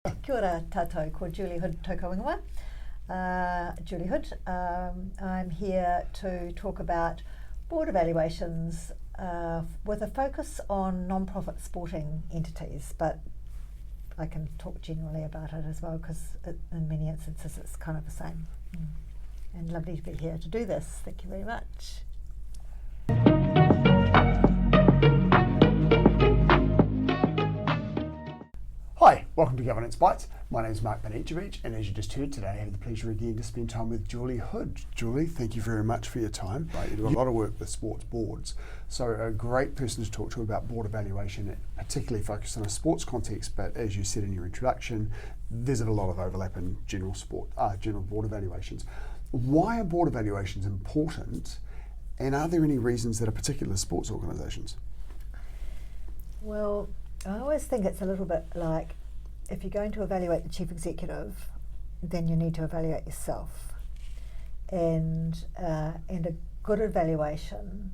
Kia ora tātou, ko Julie Hood tōku ingoa. Julie Hood. I'm here to talk about board evaluations with a focus on non-profit sporting entities, but I can talk generally about it as well because in many instances it's kind of the same. And lovely to be here to do this. Thank you very much. Hi, welcome to Governance Bites. My name is Mark Banicevic, and as you just heard today, I have the pleasure again to spend time with Julie Hood. Julie, thank you very much for your time. You do a lot of work with sports boards, so a great person to talk to about board evaluation, particularly focused on a sports context, but as you said in your introduction, there's a lot of overlap in general board evaluations. Why are board evaluations important, and are there any reasons that are particular to sports organisations? Well, I always think it's a little bit like if you're going to evaluate the chief executive, then you need to evaluate yourself. And a good evaluation,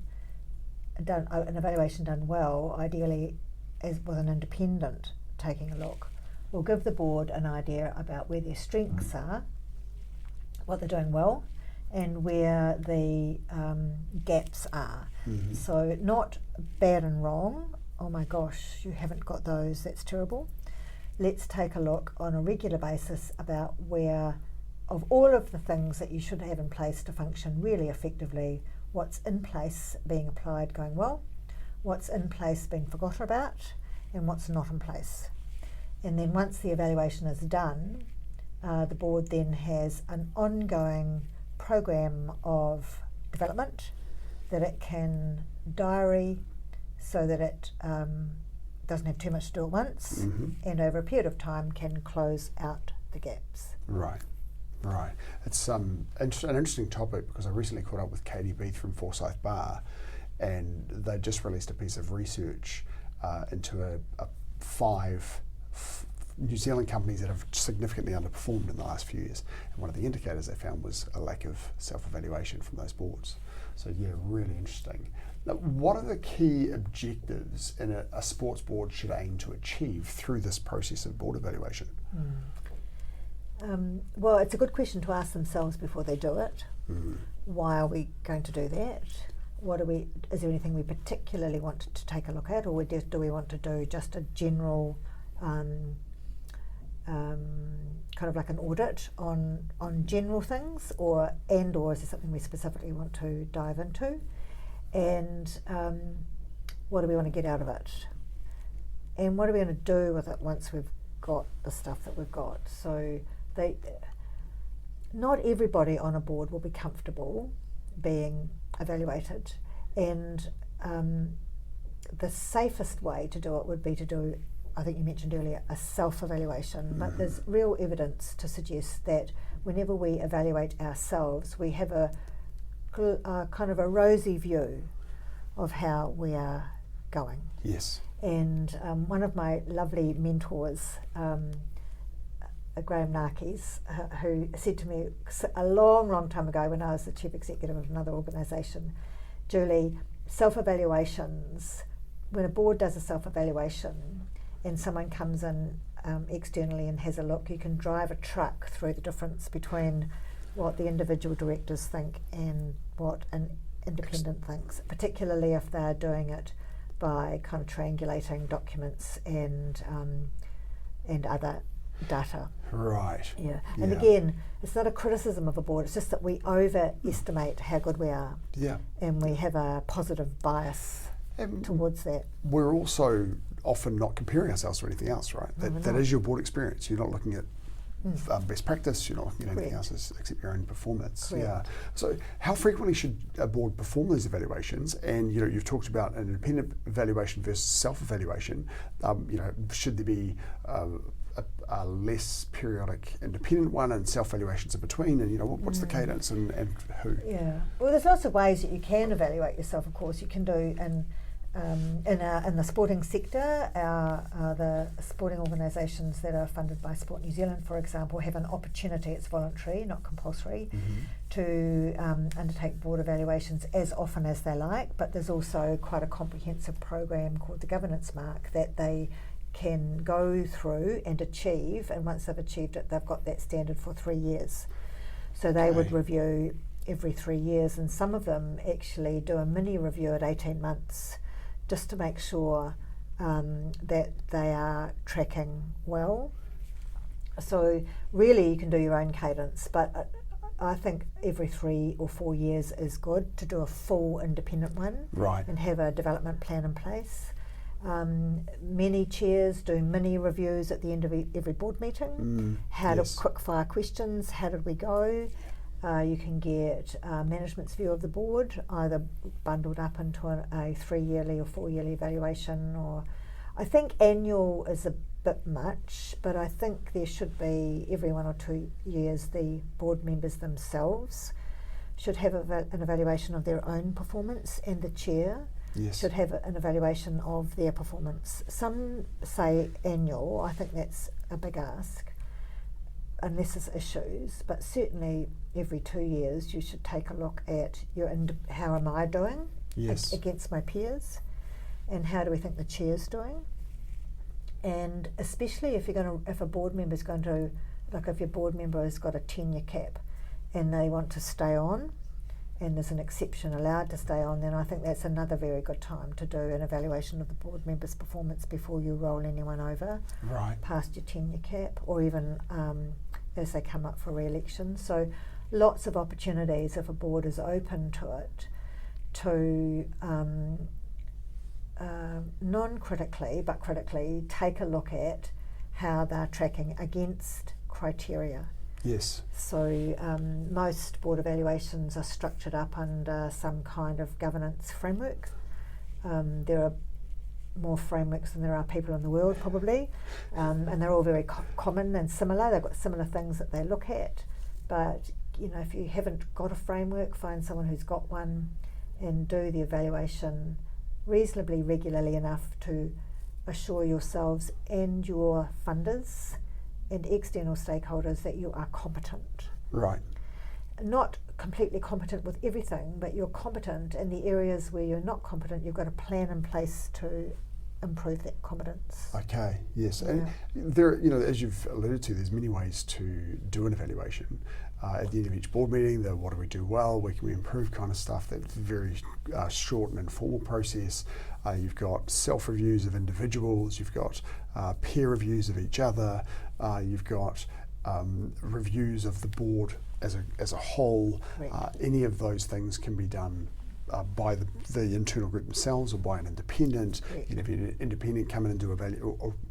an evaluation done well, ideally as with an independent taking a look, will give the board an idea about where their strengths are, what they're doing well, and where the gaps are. Mm-hmm. So not bad and wrong. Oh my gosh, you haven't got those, that's terrible. Let's take a look on a regular basis about where, of all of the things that you should have in place to function really effectively, what's in place being applied going well, what's in place being forgotten about, and what's not in place. And then once the evaluation is done, the board then has an ongoing program of development that it can diary so that it doesn't have too much to do at once, mm-hmm. and over a period of time can close out the gaps. Right. It's an interesting topic because I recently caught up with Katie Beath from Forsyth Bar, and they just released a piece of research into a five New Zealand companies that have significantly underperformed in the last few years. And one of the indicators they found was a lack of self-evaluation from those boards. So yeah, really interesting. Now, what are the key objectives in a sports board should aim to achieve through this process of board evaluation? Well, it's a good question to ask themselves before they do it. Why are we going to do that? Is there anything we particularly want to take a look at, or do we want to do just a general kind of like an audit on general things, or is there something we specifically want to dive into? And what do we want to get out of it? And what are we going to do with it once we've got the stuff that we've got? So not everybody on a board will be comfortable being evaluated, and the safest way to do it would be to do, I think you mentioned earlier, a self-evaluation, but there's real evidence to suggest that whenever we evaluate ourselves, we have a kind of a rosy view of how we are going. Yes. And one of my lovely mentors, Graham Narkis, who said to me a long time ago when I was the chief executive of another organisation, Julie, self-evaluations, when a board does a self-evaluation and someone comes in externally and has a look, you can drive a truck through the difference between what the individual directors think and what an independent thinks, particularly if they're doing it by kind of triangulating documents and other data. Right. Yeah. And again, it's not a criticism of a board, it's just that we overestimate how good we are. Yeah. And we have a positive bias towards that. We're also often not comparing ourselves to anything else, right? That is your board experience. You're not looking at best practice, you're not looking at anything else except your own performance. Correct. Yeah. So how frequently should a board perform these evaluations? And you've talked about an independent evaluation versus self-evaluation. Should there be a less periodic independent one and self-evaluations in between, and what's the cadence and who? Yeah, well, there's lots of ways that you can evaluate yourself. Of course, you can do in the sporting sector. The sporting organisations that are funded by Sport New Zealand, for example, have an opportunity. It's voluntary, not compulsory, to undertake board evaluations as often as they like. But there's also quite a comprehensive program called the Governance Mark that they can go through and achieve, and once they've achieved it, they've got that standard for 3 years. So they would review every 3 years, and some of them actually do a mini review at 18 months just to make sure that they are tracking well. So really you can do your own cadence, but I think every 3 or 4 years is good to do a full independent one, right, and have a development plan in place. Many chairs do mini reviews at the end of every board meeting. Quick fire questions, how did we go? You can get management's view of the board, either bundled up into a 3-yearly or 4-yearly evaluation, or I think annual is a bit much, but I think there should be every 1 or 2 years the board members themselves should have an evaluation of their own performance, and the chair should have an evaluation of their performance. Some say annual. I think that's a big ask, unless there's issues, but certainly every 2 years you should take a look at how am I doing against my peers, and how do we think the chair's doing. And especially if a board member's going to, like if your board member has got a tenure cap and they want to stay on, and there's an exception allowed to stay on, then I think that's another very good time to do an evaluation of the board member's performance before you roll anyone over past your tenure cap, or even as they come up for re-election. So lots of opportunities, if a board is open to it, to non-critically but critically take a look at how they're tracking against criteria. Yes. So most board evaluations are structured up under some kind of governance framework. There are more frameworks than there are people in the world, probably, and they're all very common and similar. They've got similar things that they look at, but if you haven't got a framework, find someone who's got one and do the evaluation reasonably regularly enough to assure yourselves and your funders and external stakeholders that you are competent. Right. Not completely competent with everything, but you're competent in the areas where you're not competent. You've got a plan in place to improve that competence. Okay, yes. Yeah. And there, as you've alluded to, there's many ways to do an evaluation. At the end of each board meeting, the what do we do well, where can we improve kind of stuff. That's very short and informal process. You've got self-reviews of individuals, you've got peer reviews of each other, you've got reviews of the board as a whole. Right. Any of those things can be done by the internal group themselves or by an independent. Right. If an independent come in and do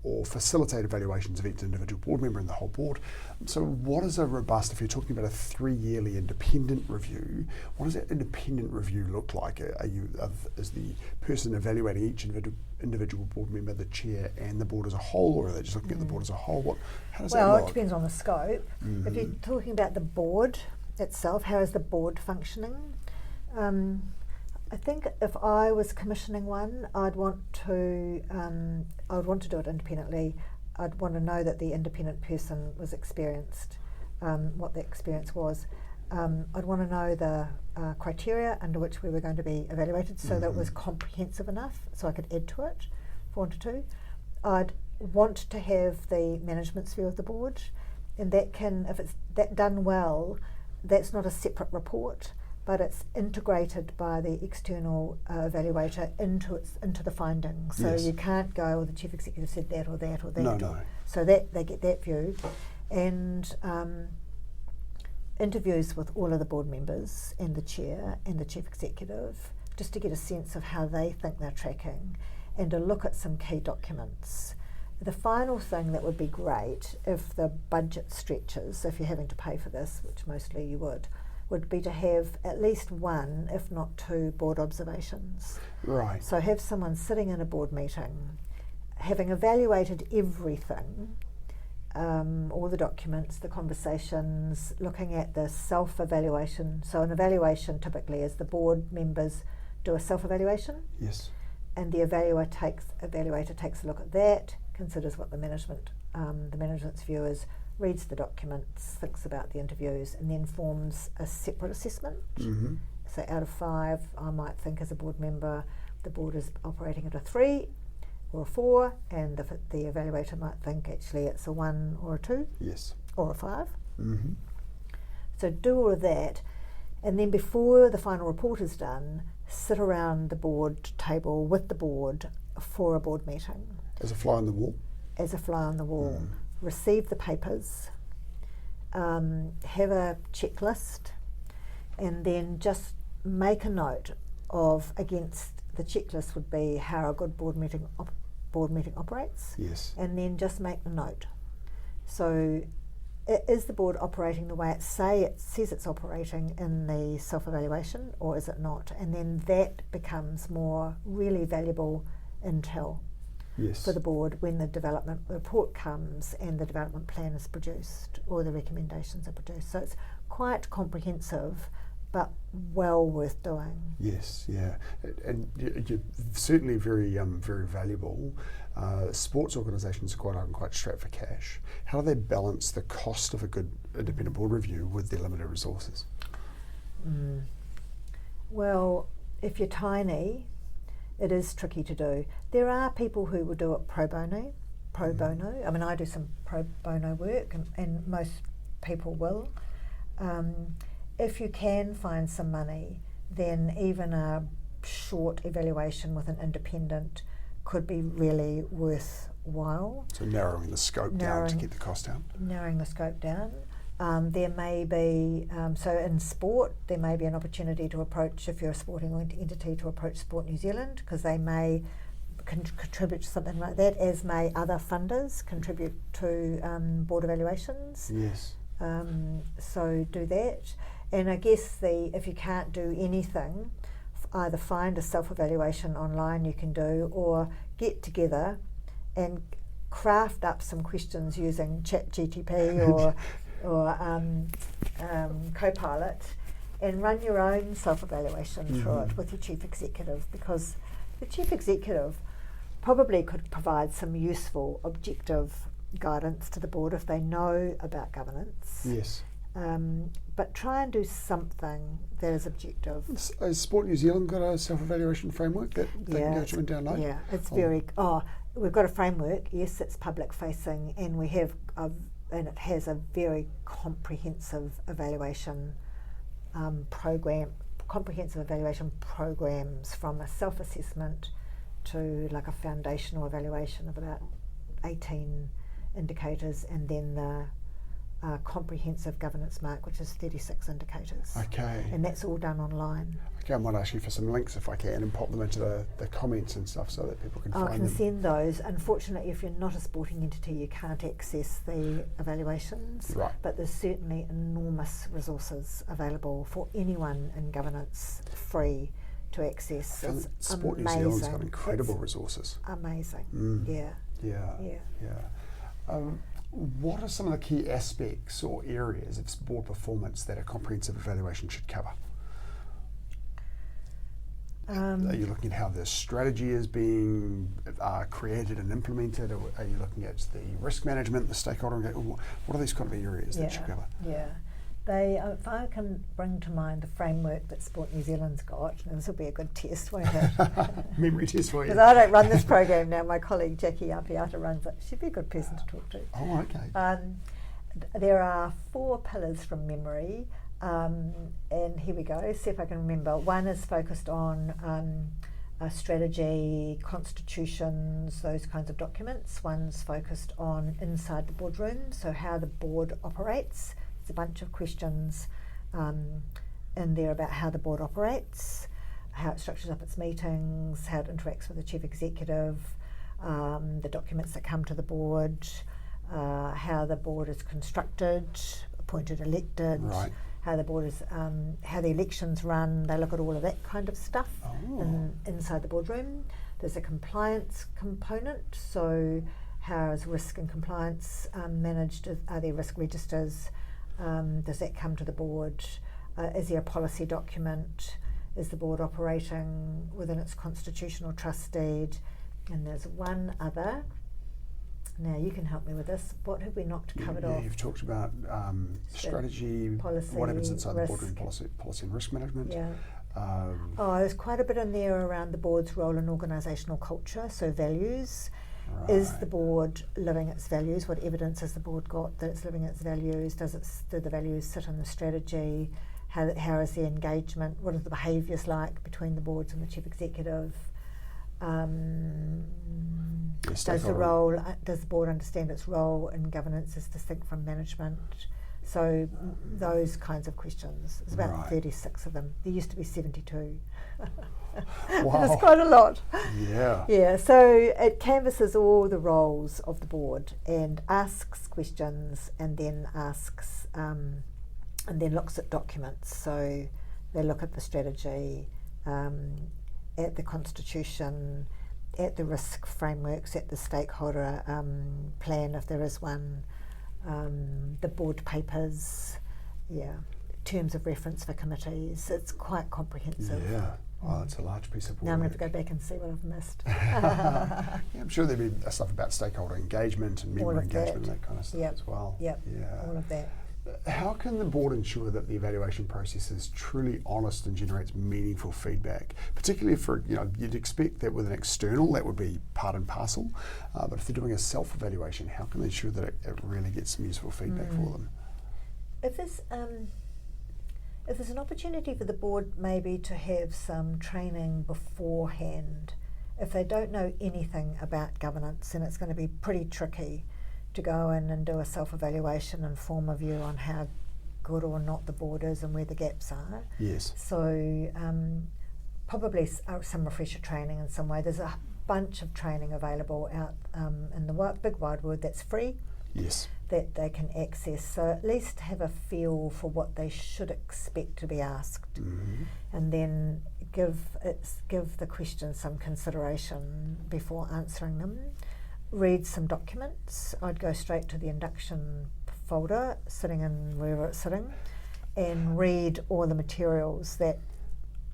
or facilitate evaluations of each individual board member and the whole board. So what is a robust, if you're talking about a 3-yearly independent review, what does that independent review look like? Is the person evaluating each individual board member, the chair and the board as a whole, or are they just looking at the board as a whole? How does that look? Well, it depends on the scope. Mm-hmm. If you're talking about the board itself, how is the board functioning? I think if I was commissioning one, I'd want to do it independently. I'd want to know that the independent person was experienced, what the experience was. I'd want to know the criteria under which we were going to be evaluated, so that it was comprehensive enough so I could add to it if I wanted to. I'd want to have the management's view of the board, and that can, if it's done well, that's not a separate report, but it's integrated by the external evaluator into the findings. So you can't go, well, the chief executive said that or that or that. No. So that they get that view, and interviews with all of the board members and the chair and the chief executive, just to get a sense of how they think they're tracking, and to look at some key documents. The final thing that would be great, if the budget stretches, if you're having to pay for this, which mostly you would be to have at least 1, if not 2, board observations. Right. So have someone sitting in a board meeting, having evaluated everything, all the documents, the conversations, looking at the self-evaluation. So an evaluation typically is the board members do a self-evaluation. Yes. And the evaluator takes a look at that, considers what the management's view is, reads the documents, thinks about the interviews, and then forms a separate assessment. Mm-hmm. So out of 5, I might think as a board member, the board is operating at a 3, or a 4, and the evaluator might think actually it's a 1 or a 2. Yes. Or a 5. Mm-hmm. So do all of that, and then before the final report is done, sit around the board table with the board for a board meeting. As a fly on the wall? As a fly on the wall. Receive the papers, have a checklist, and then just make a note of, against the checklist would be how a good board meeting operates. Yes. And then just make the note. So is the board operating the way it says it's operating in the self-evaluation, or is it not? And then that becomes more really valuable intel for the board when the development report comes and the development plan is produced or the recommendations are produced. So it's quite comprehensive, but well worth doing. Yes, yeah, and you're certainly very valuable. Sports organisations are quite often quite strapped for cash. How do they balance the cost of a good independent board review with their limited resources? Well, if you're tiny, it is tricky to do. There are people who will do it pro bono. I mean, I do some pro bono work, and most people will. If you can find some money, then even a short evaluation with an independent could be really worthwhile. So narrowing the scope down to keep the cost down? Narrowing the scope down. There may be, so in sport, there may be an opportunity to approach, if you're a sporting entity, to approach Sport New Zealand, because they may contribute to something like that, as may other funders contribute to board evaluations. Yes. So do that. And I guess if you can't do anything, either find a self-evaluation online you can do, or get together and craft up some questions using ChatGTP or Copilot, and run your own self-evaluation through it with your chief executive, because the chief executive probably could provide some useful objective guidance to the board if they know about governance. Yes. But try and do something that is objective. Has Sport New Zealand got a self-evaluation framework that they can go to and download? Yeah, it's we've got a framework, yes, it's public facing, and we have and it has a very comprehensive evaluation comprehensive evaluation programs, from a self-assessment to like a foundational evaluation of about 18 indicators, and then the comprehensive governance mark, which is 36 indicators. Okay. And that's all done online. Okay, I might ask you for some links if I can, and pop them into the comments and stuff so that people can find them. I can send those. Unfortunately, if you're not a sporting entity, you can't access the evaluations. Right. But there's certainly enormous resources available for anyone in governance, free to access. It's Sport amazing. New Zealand's got incredible resources. Amazing. Yeah. What are some of the key aspects or areas of board performance that a comprehensive evaluation should cover? Are you looking at how the strategy is being created and implemented, or are you looking at the risk management, the stakeholder engagement? What are these kind of areas that should cover? Yeah. If I can bring to mind the framework that Sport New Zealand's got, and this will be a good test, won't it? Memory test for you. Because I don't run this program now. My colleague Jackie Apiata runs it. She'd be a good person to talk to. Oh, okay. There are 4 pillars from memory, and here we go. See if I can remember. One is focused on strategy, constitutions, those kinds of documents. One's focused on inside the boardroom, so how the board operates. There's a bunch of questions in there about how the board operates, how it structures up its meetings, how it interacts with the chief executive, the documents that come to the board, how the board is constructed, appointed, elected, how the board is, how the elections run. They look at all of that kind of stuff inside the boardroom. There's a compliance component, so how is risk and compliance managed? Are there risk registers? Does that come to the board? Is there a policy document? Is the board operating within its constitutional trust deed? And there's one other. Now you can help me with this. What have we not covered off? You've talked about strategy, policy, what happens inside risk. the boardroom, policy and risk management. Yeah. There's quite a bit in there around the board's role in organisational culture, so values. Right. Is the board living its values? What evidence has the board got that it's living its values? Do the values sit in the strategy? How is the engagement? What are the behaviours like between the boards and the chief executive? Does the board understand its role in governance is distinct from management? So those kinds of questions. There's about 36 of them. There used to be 72. Wow. It's quite a lot. Yeah. Yeah, so it canvasses all the roles of the board and asks questions and then looks at documents. So they look at the strategy, at the constitution, at the risk frameworks, at the stakeholder plan if there is one, the board papers, terms of reference for committees. It's quite comprehensive. Yeah. Well, it's a large piece of work. Now I'm going to go back and see what I've missed. Yeah, I'm sure there'd be stuff about stakeholder engagement and member engagement and that kind of stuff as well. Yep. Yeah. All of that. How can the board ensure that the evaluation process is truly honest and generates meaningful feedback? Particularly for, you'd expect that with an external, that would be part and parcel. But if they're doing a self-evaluation, how can they ensure that it really gets some useful feedback for them? If there's an opportunity for the board maybe to have some training beforehand, if they don't know anything about governance, then it's going to be pretty tricky to go in and do a self-evaluation and form a view on how good or not the board is and where the gaps are. Yes. So probably some refresher training in some way. There's a bunch of training available out in the big wide world that's free. Yes. That they can access. So at least have a feel for what they should expect to be asked, and then give the questions some consideration before answering them. Read some documents. I'd go straight to the induction folder, sitting in wherever it's sitting, and read all the materials that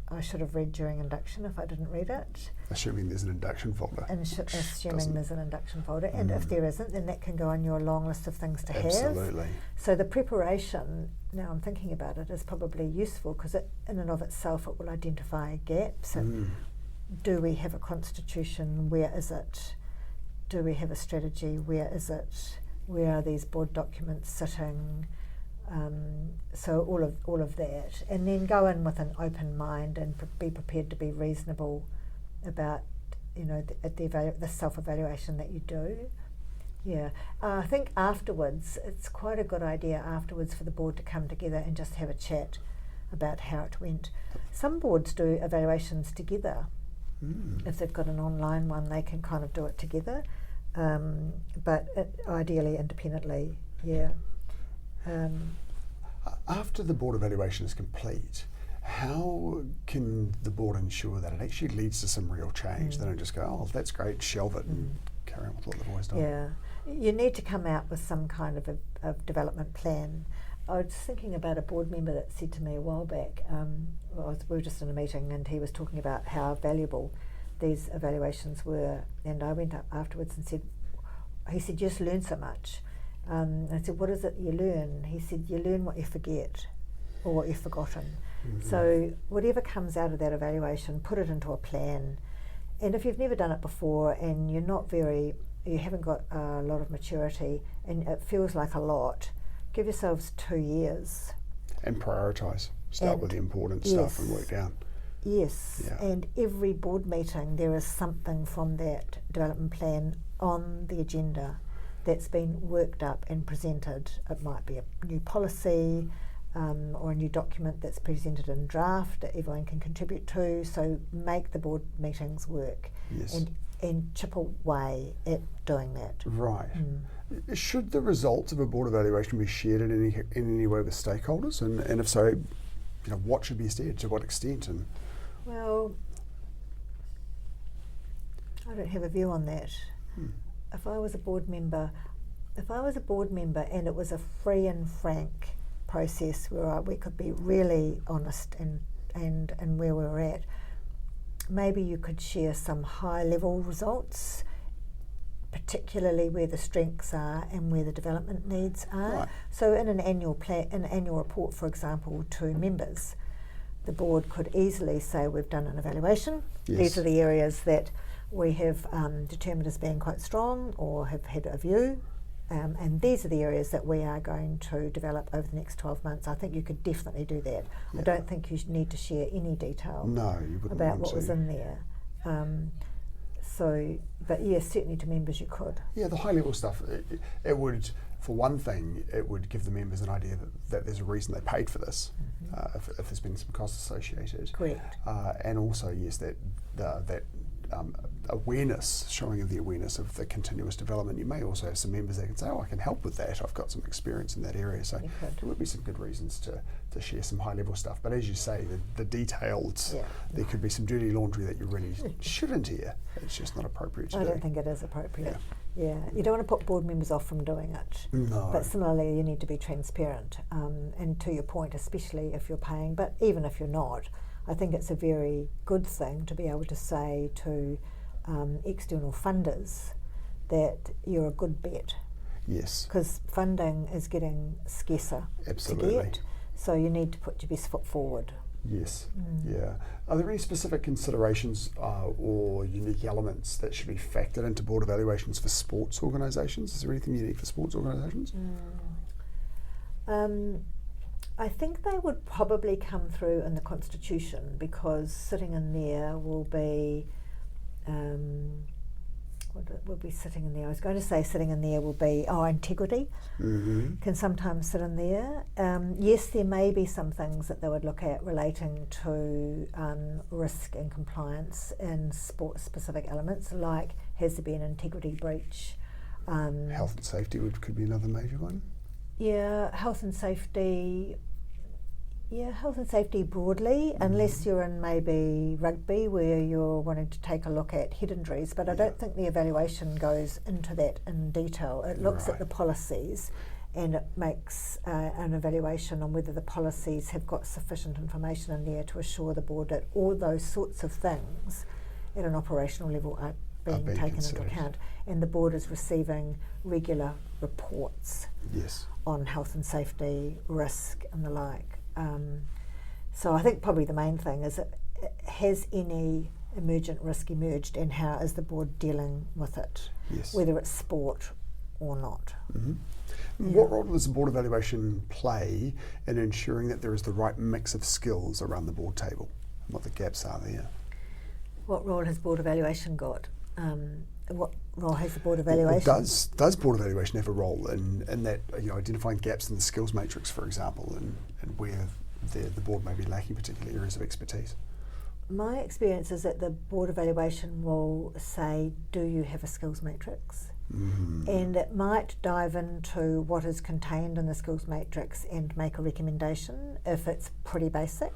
I should have read during induction if I didn't read it. Assuming there's an induction folder. Assuming there's an induction folder. And if there isn't, then that can go on your long list of things to have. Absolutely. So the preparation, now I'm thinking about it, is probably useful because in and of itself it will identify gaps. And do we have a constitution? Where is it? Do we have a strategy? Where is it? Where are these board documents sitting? So all of that, and then go in with an open mind and be prepared to be reasonable about the self-evaluation that you do. Yeah, I think afterwards it's quite a good idea afterwards for the board to come together and just have a chat about how it went. Some boards do evaluations together. If they've got an online one, they can kind of do it together, but ideally independently. Yeah. After the board evaluation is complete, how can the board ensure that it actually leads to some real change? They don't just go, oh, that's great, shelve it and carry on with what they've always done. Yeah, you need to come out with some kind of a development plan. I was thinking about a board member that said to me a while back, we were just in a meeting and he was talking about how valuable these evaluations were, and I went up afterwards and he said, you just learn so much. I said, what is it you learn? He said, you learn what you forget or what you've forgotten. So whatever comes out of that evaluation, put it into a plan. And if you've never done it before and you haven't got a lot of maturity and it feels like a lot, give yourselves 2 years. And prioritise. Start with the important stuff and work down. Yes, and every board meeting there is something from that development plan on the agenda that's been worked up and presented. It might be a new policy or a new document that's presented in draft that everyone can contribute to. So make the board meetings work and chip away at doing that. Right. Should the results of a board evaluation be shared in any way with stakeholders? And if so, what should be shared, to what extent? And well, I don't have a view on that. If I was a board member and it was a free and frank process where we could be really honest and where we were at, maybe you could share some high level results, particularly where the strengths are and where the development needs are. Right. So in an annual report, for example, to members, the board could easily say, we've done an evaluation. Yes. These are the areas that we have determined as being quite strong or have had a view. And these are the areas that we are going to develop over the next 12 months. I think you could definitely do that. Yeah. I don't think you need to share any detail No, you wouldn't about want what to. was in there. But yes, certainly to members you could. Yeah, the high level stuff, it would, for one thing, it would give the members an idea that there's a reason they paid for this, if there's been some costs associated. Correct. And also, yes, that awareness, showing of the awareness of the continuous development. You may also have some members that can say, I can help with that, I've got some experience in that area. So there would be some good reasons to share some high level stuff. But as you say, the details, there could be some dirty laundry that you really shouldn't hear. It's just not appropriate to do. I don't think it is appropriate. Yeah, you don't want to put board members off from doing it. No. But similarly, you need to be transparent. And to your point, especially if you're paying, but even if you're not, I think it's a very good thing to be able to say to external funders that you're a good bet. Yes. Because funding is getting scarcer Absolutely. to get, so you need to put your best foot forward. Yes, yeah. Are there any specific considerations or unique elements that should be factored into board evaluations for sports organisations? Is there anything unique for sports organisations? I think they would probably come through in the constitution, because sitting in there will be what will be sitting in there? I was going to say sitting in there will be integrity can sometimes sit in there. Yes, there may be some things that they would look at relating to risk and compliance in sport specific elements, like has there been an integrity breach? Health and safety could be another major one. Yeah, health and safety broadly, unless you're in maybe rugby where you're wanting to take a look at head injuries, but I don't think the evaluation goes into that in detail. It looks at the policies and it makes an evaluation on whether the policies have got sufficient information in there to assure the board that all those sorts of things at an operational level are being taken into account, and the board is receiving regular reports on health and safety, risk and the like. So I think probably the main thing is, has any emergent risk emerged and how is the board dealing with it, whether it's sport or not. What role does the board evaluation play in ensuring that there is the right mix of skills around the board table and what the gaps are there? What role has board evaluation got? What role has the board evaluation? Does board evaluation have a role in that, identifying gaps in the skills matrix, for example, and where the board may be lacking particular areas of expertise? My experience is that the board evaluation will say, do you have a skills matrix? And it might dive into what is contained in the skills matrix and make a recommendation if it's pretty basic.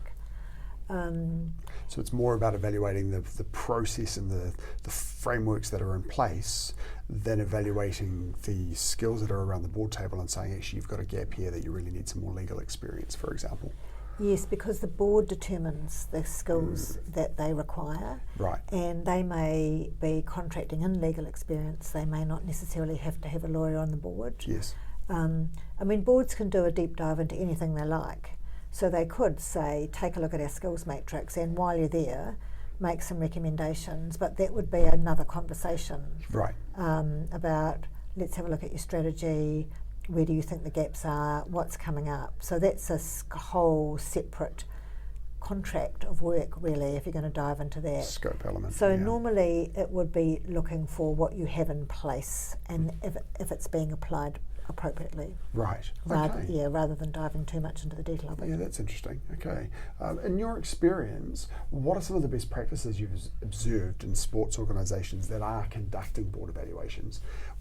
So it's more about evaluating the process and the frameworks that are in place than evaluating the skills that are around the board table and saying, actually, you've got a gap here that you really need some more legal experience, for example. Yes, because the board determines the skills that they require. Right. And they may be contracting in legal experience. They may not necessarily have to have a lawyer on the board. Yes. Boards can do a deep dive into anything they like. So they could say, take a look at our skills matrix, and while you're there, make some recommendations. But that would be another conversation. Right. About, let's have a look at your strategy. Where do you think the gaps are? What's coming up? So that's a whole separate contract of work, really, if you're going to dive into that. Scope element. So normally it would be looking for what you have in place and if it's being applied appropriately. Right. Rather than diving too much into the detail of it. Yeah, that's interesting. Okay. In your experience, what are some of the best practices you've observed in sports organisations that are conducting board evaluations,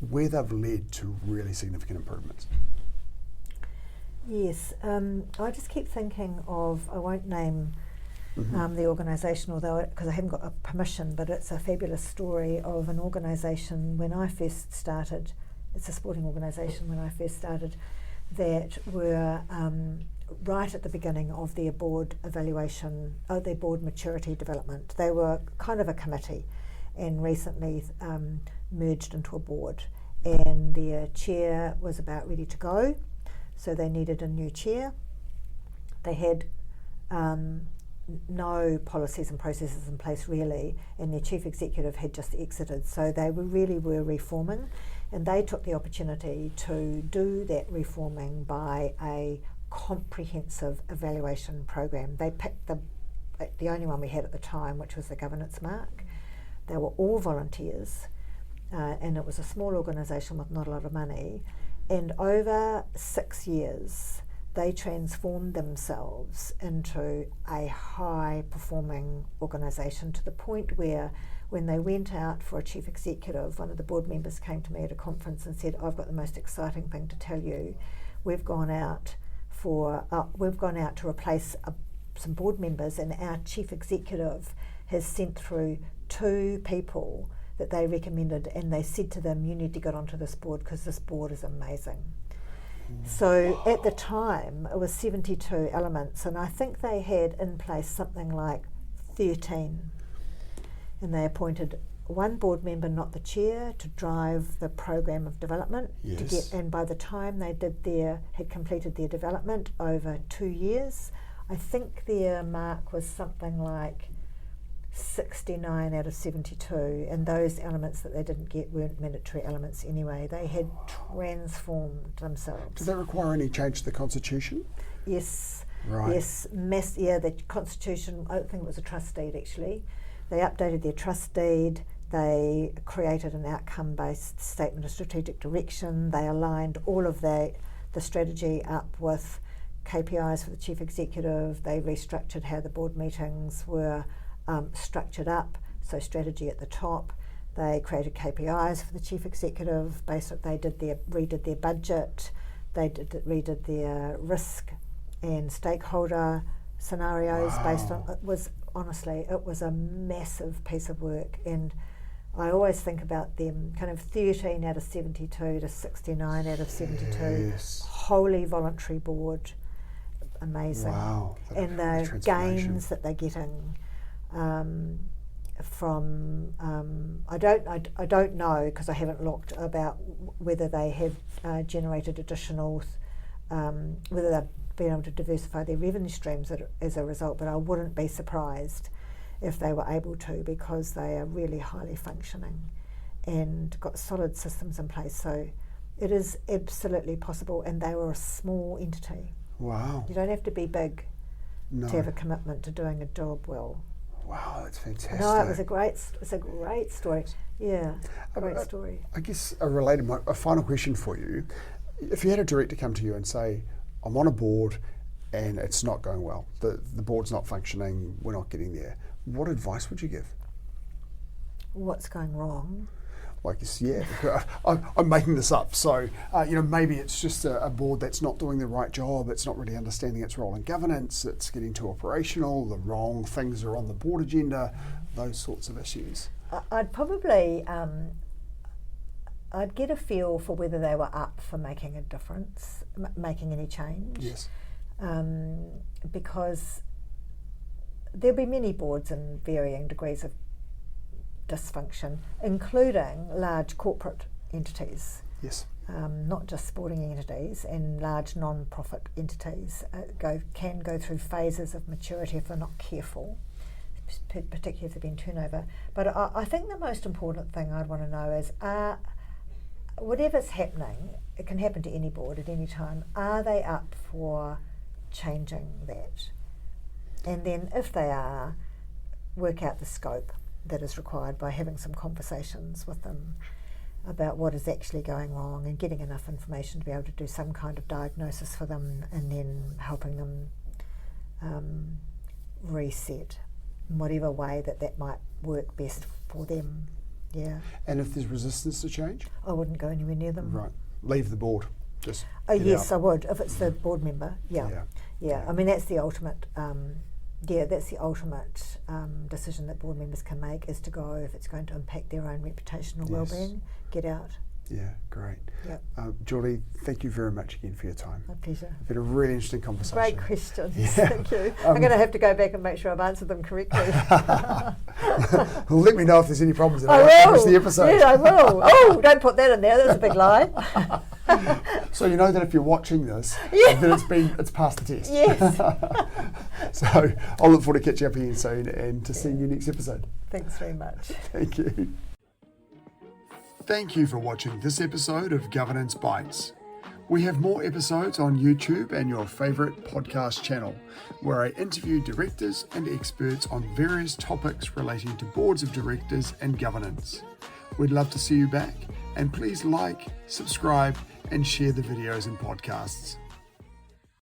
where they've led to really significant improvements? Yes, I just keep thinking of, I won't name the organisation, although because I haven't got a permission, but it's a fabulous story of an organisation when I first started. It's a sporting organisation when I first started that were right at the beginning of their board evaluation, their board maturity development. They were kind of a committee and recently merged into a board, and their chair was about ready to go, so they needed a new chair. They had no policies and processes in place really, and their chief executive had just exited, so they really were reforming, and they took the opportunity to do that reforming by a comprehensive evaluation program. They picked the only one we had at the time, which was the governance mark. They were all volunteers, and it was a small organisation with not a lot of money, and over 6 years they transformed themselves into a high-performing organisation, to the point where when they went out for a chief executive, one of the board members came to me at a conference and said, "I've got the most exciting thing to tell you. We've gone out to replace some board members, and our chief executive has sent through 2 people that they recommended, and they said to them, you need to get onto this board because this board is amazing." So at the time it was 72 elements, and I think they had in place something like 13, and they appointed one board member, not the chair, to drive the program of development. Yes. And by the time they had completed their development over 2 years, I think their mark was something like 69 out of 72, and those elements that they didn't get weren't mandatory elements anyway. They had transformed themselves. Did that require any change to the constitution? Yes. Right. Yes. The constitution, I think it was a trust deed actually. They updated their trust deed. They created an outcome-based statement of strategic direction. They aligned all of the strategy up with KPIs for the chief executive. They restructured how the board meetings were structured up, so strategy at the top. They created KPIs for the chief executive. Basically, they redid their budget. They redid their risk and stakeholder scenarios. Wow. Based on it was a massive piece of work, and I always think about them kind of 13 out of 72 to 69 out of 72. Yes. Wholly voluntary board, amazing. Wow. And the gains that they're getting from I don't know, because I haven't looked, about whether they have generated additional whether they've been able to diversify their revenue streams as a result, but I wouldn't be surprised if they were able to, because they are really highly functioning and got solid systems in place. So it is absolutely possible, and they were a small entity. Wow. You don't have to be big No. to have a commitment to doing a job well. Wow, that's fantastic. No, it's a great story. Yeah, great story. I guess a final question for you. If you had a director come to you and say, I'm on a board and it's not going well, the board's not functioning, we're not getting there, what advice would you give? What's going wrong? Like, yeah, I'm making this up. So, maybe it's just a board that's not doing the right job. It's not really understanding its role in governance. It's getting too operational. The wrong things are on the board agenda. Those sorts of issues. I'd probably, I'd get a feel for whether they were up for making a difference, making any change. Yes. Because there'll be many boards in varying degrees of dysfunction, including large corporate entities. Yes. Not just sporting entities, and large non-profit entities can go through phases of maturity if they're not careful, particularly if they've been turnover. But I think the most important thing I'd want to know is, whatever's happening, it can happen to any board at any time, are they up for changing that? And then if they are, work out the scope that is required by having some conversations with them about what is actually going wrong, and getting enough information to be able to do some kind of diagnosis for them, and then helping them reset in whatever way that might work best for them. Yeah. And if there's resistance to change? I wouldn't go anywhere near them. Right. Leave the board. Just yes, out. I would, if it's the board member. Yeah. I mean, that's the ultimate decision that board members can make, is to go if it's going to impact their own reputational well-being. Get out. Yeah, great. Yep. Julie, thank you very much again for your time. My pleasure. It's been a really interesting conversation. Great questions. Yeah. Thank you. I'm going to have to go back and make sure I've answered them correctly. Well, let me know if there's any problems. I will. Finish the episode. Yeah, I will. Oh, don't put that in there. That's a big lie. So you know that if you're watching this, Yeah. then it's passed the test. Yes. So I'll look forward to catching up again soon and to seeing you next episode. Thanks very much. Thank you. Thank you for watching this episode of Governance Bites. We have more episodes on YouTube and your favourite podcast channel, where I interview directors and experts on various topics relating to boards of directors and governance. We'd love to see you back, and please like, subscribe, and share the videos and podcasts.